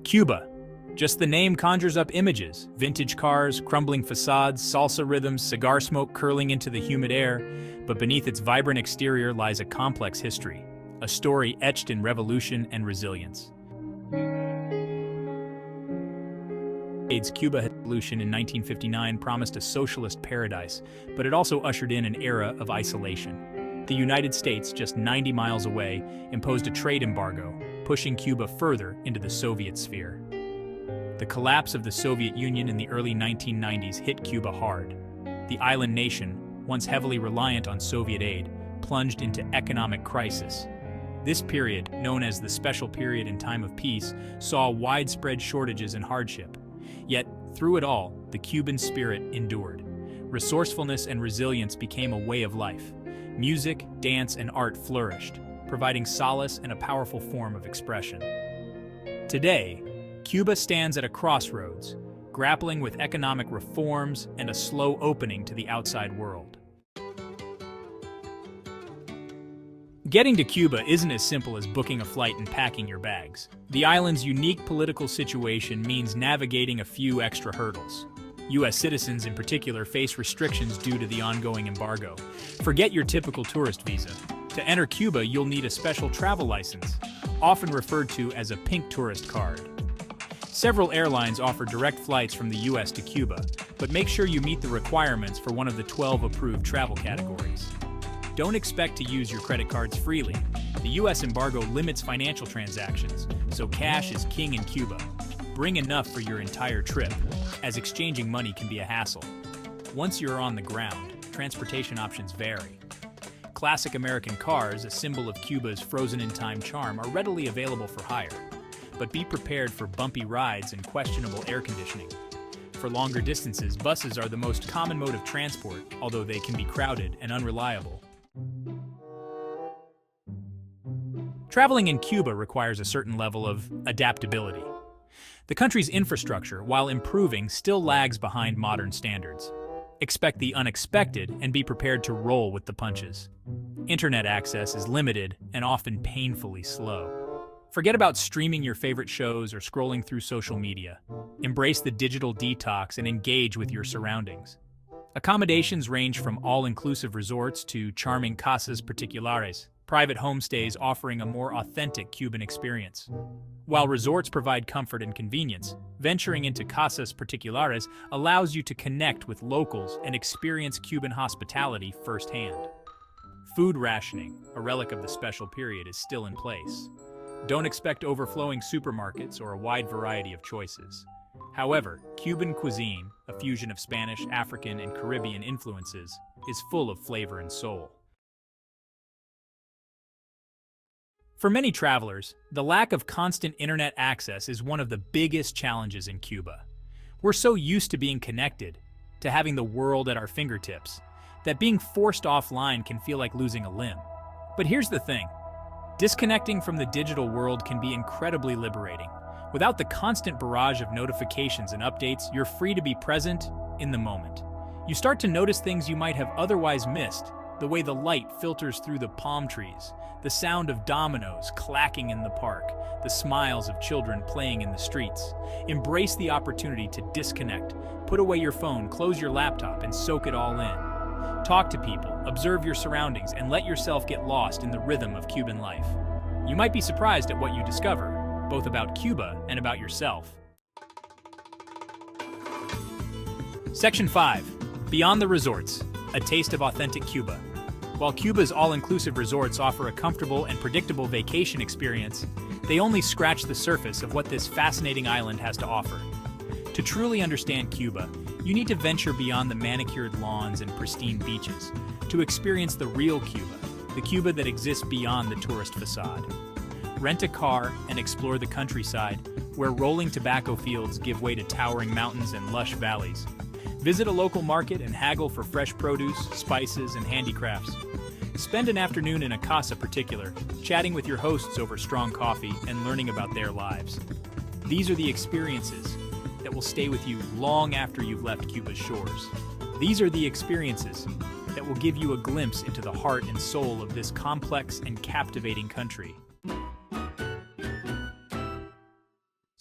Cuba. Just the name conjures up images: vintage cars, crumbling facades, salsa rhythms, cigar smoke curling into the humid air. But beneath its vibrant exterior lies a complex history, a story etched in revolution and resilience. Cuba's revolution in 1959 promised a socialist paradise, but it also ushered in an era of isolation. The United States, just 90 miles away, imposed a trade embargo, pushing Cuba further into the Soviet sphere. The collapse of the Soviet Union in the early 1990s hit Cuba hard. The island nation, once heavily reliant on Soviet aid, plunged into economic crisis. This period, known as the Special Period in time of peace, saw widespread shortages and hardship. Yet, through it all, the Cuban spirit endured. Resourcefulness and resilience became a way of life. Music, dance, and art flourished, providing solace and a powerful form of expression. Today, Cuba stands at a crossroads, grappling with economic reforms and a slow opening to the outside world. Getting to Cuba isn't as simple as booking a flight and packing your bags. The island's unique political situation means navigating a few extra hurdles. U.S. citizens in particular face restrictions due to the ongoing embargo. Forget your typical tourist visa. To enter Cuba, you'll need a special travel license, often referred to as a pink tourist card. Several airlines offer direct flights from the U.S. to Cuba, but make sure you meet the requirements for one of the 12 approved travel categories. Don't expect to use your credit cards freely. The U.S. embargo limits financial transactions, so cash is king in Cuba. Bring enough for your entire trip, as exchanging money can be a hassle. Once you're on the ground, transportation options vary. Classic American cars, a symbol of Cuba's frozen-in-time charm, are readily available for hire. But be prepared for bumpy rides and questionable air conditioning. For longer distances, buses are the most common mode of transport, although they can be crowded and unreliable. Traveling in Cuba requires a certain level of adaptability. The country's infrastructure, while improving, still lags behind modern standards. Expect the unexpected and be prepared to roll with the punches. Internet access is limited and often painfully slow. Forget about streaming your favorite shows or scrolling through social media. Embrace the digital detox and engage with your surroundings. Accommodations range from all-inclusive resorts to charming casas particulares, private homestays offering a more authentic Cuban experience. While resorts provide comfort and convenience, venturing into casas particulares allows you to connect with locals and experience Cuban hospitality firsthand. Food rationing, a relic of the special period, is still in place. Don't expect overflowing supermarkets or a wide variety of choices. However, Cuban cuisine, a fusion of Spanish, African, and Caribbean influences, is full of flavor and soul. For many travelers, the lack of constant internet access is one of the biggest challenges in Cuba. We're so used to being connected, to having the world at our fingertips, that being forced offline can feel like losing a limb. But here's the thing. Disconnecting from the digital world can be incredibly liberating. Without the constant barrage of notifications and updates, you're free to be present in the moment. You start to notice things you might have otherwise missed, the way the light filters through the palm trees, the sound of dominoes clacking in the park, the smiles of children playing in the streets. Embrace the opportunity to disconnect. Put away your phone, close your laptop, and soak it all in. Talk to people, observe your surroundings, and let yourself get lost in the rhythm of Cuban life. You might be surprised at what you discover, both about Cuba and about yourself. Section 5. Beyond the resorts, a taste of authentic Cuba. While Cuba's all-inclusive resorts offer a comfortable and predictable vacation experience, they only scratch the surface of what this fascinating island has to offer. To truly understand Cuba, you need to venture beyond the manicured lawns and pristine beaches, to experience the real Cuba, the Cuba that exists beyond the tourist facade. Rent a car and explore the countryside, where rolling tobacco fields give way to towering mountains and lush valleys. Visit a local market and haggle for fresh produce, spices, and handicrafts. Spend an afternoon in a casa particular, chatting with your hosts over strong coffee and learning about their lives. These are the experiences that will stay with you long after you've left Cuba's shores. These are the experiences that will give you a glimpse into the heart and soul of this complex and captivating country.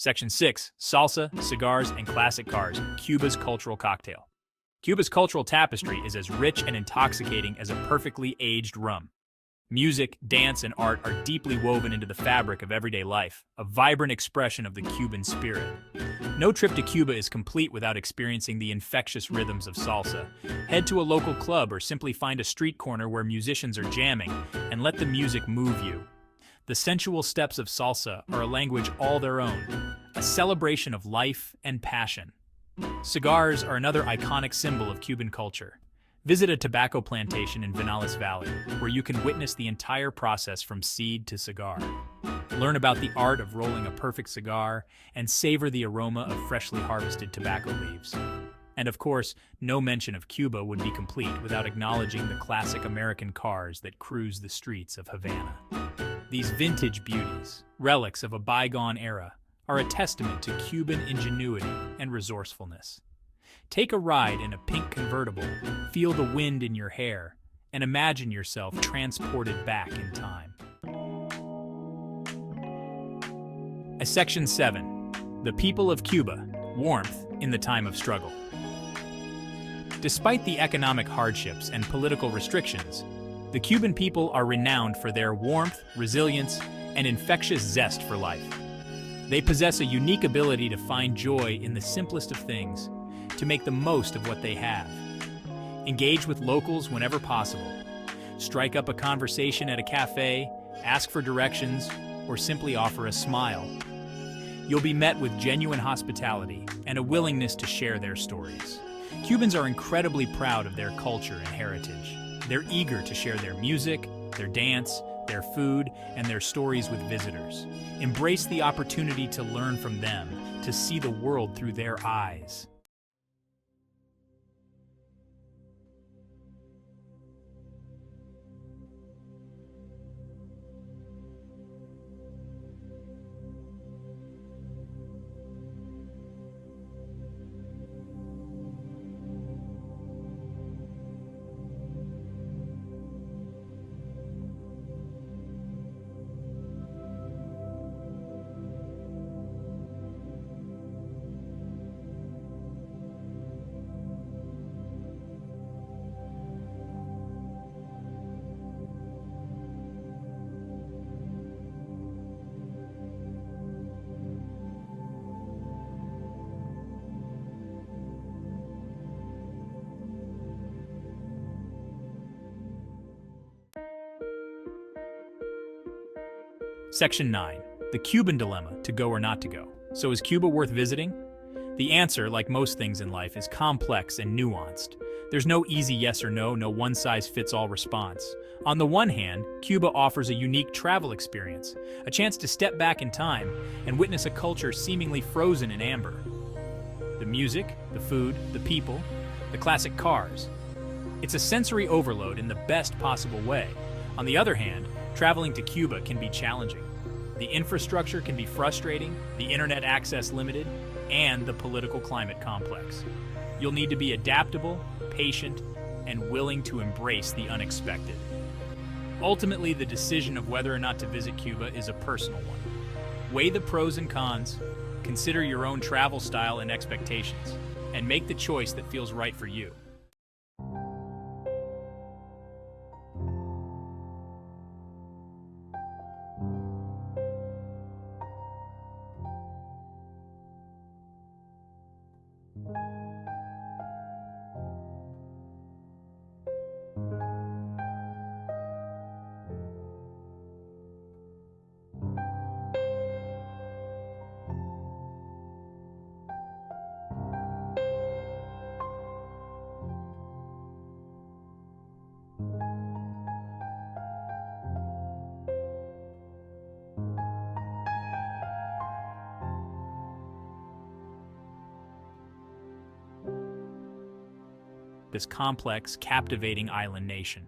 Section 6. Salsa, cigars, and classic cars. Cuba's cultural cocktail. Cuba's cultural tapestry is as rich and intoxicating as a perfectly aged rum. Music, dance, and art are deeply woven into the fabric of everyday life, a vibrant expression of the Cuban spirit. No trip to Cuba is complete without experiencing the infectious rhythms of salsa. Head to a local club or simply find a street corner where musicians are jamming and let the music move you. The sensual steps of salsa are a language all their own, a celebration of life and passion. Cigars are another iconic symbol of Cuban culture. Visit a tobacco plantation in Vinales Valley, where you can witness the entire process from seed to cigar. Learn about the art of rolling a perfect cigar and savor the aroma of freshly harvested tobacco leaves. And of course, no mention of Cuba would be complete without acknowledging the classic American cars that cruise the streets of Havana. These vintage beauties, relics of a bygone era, are a testament to Cuban ingenuity and resourcefulness. Take a ride in a pink convertible, feel the wind in your hair, and imagine yourself transported back in time. Section 7. The people of Cuba. Warmth in the time of struggle. Despite the economic hardships and political restrictions, the Cuban people are renowned for their warmth, resilience, and infectious zest for life. They possess a unique ability to find joy in the simplest of things, to make the most of what they have. Engage with locals whenever possible. Strike up a conversation at a cafe, ask for directions, or simply offer a smile. You'll be met with genuine hospitality and a willingness to share their stories. Cubans are incredibly proud of their culture and heritage. They're eager to share their music, their dance, their food, and their stories with visitors. Embrace the opportunity to learn from them, to see the world through their eyes. Section 9. The Cuban dilemma, to go or not to go. So is Cuba worth visiting? The answer, like most things in life, is complex and nuanced. There's no easy yes or no one-size-fits-all response. On the one hand, Cuba offers a unique travel experience, a chance to step back in time and witness a culture seemingly frozen in amber. The music, the food, the people, the classic cars. It's a sensory overload in the best possible way. On the other hand, traveling to Cuba can be challenging. The infrastructure can be frustrating, the internet access limited, and the political climate complex. You'll need to be adaptable, patient, and willing to embrace the unexpected. Ultimately, the decision of whether or not to visit Cuba is a personal one. Weigh the pros and cons, consider your own travel style and expectations, and make the choice that feels right for you. This complex, captivating island nation.